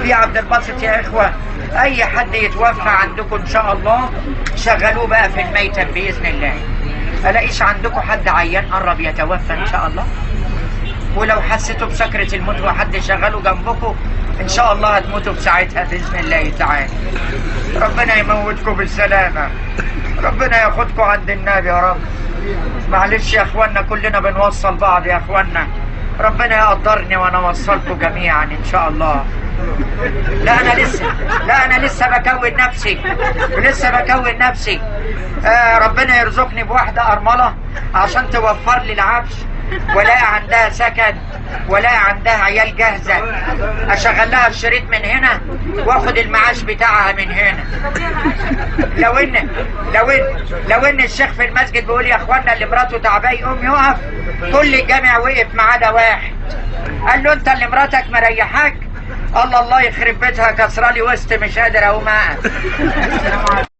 في عبد الباسط يا اخوه، اي حد يتوفى عندكم ان شاء الله شغلوه بقى في الميتم باذن الله. الاقيش عندكم حد عيان قرب يتوفى ان شاء الله؟ ولو حسيتوا بسكرة الموت وحد شغله جنبكم ان شاء الله هتموتوا بساعتها باذن الله تعالى. ربنا يموتكم بالسلامه، ربنا ياخدكم عند النبي يا رب. معلش يا اخوانا كلنا بنوصل بعض يا اخوانا، ربنا يقدرني وانا اوصلكم جميعا ان شاء الله. لا انا لسه بكون نفسي ربنا يرزقني بواحده ارمله عشان توفر لي العفش، ولا عندها سكن ولا عندها عيال جاهزه، اشغل لها الشريط من هنا واخد المعاش بتاعها من هنا. لو ان الشيخ في المسجد بيقول يا اخوانا اللي مراته تعبان يقوم يقف، كل الجامع وقف ما عدا واحد. قال له انت اللي مراتك مريحاك؟ الله يخرب بيتها كسرالي وسط مش قادر اقوم اقف.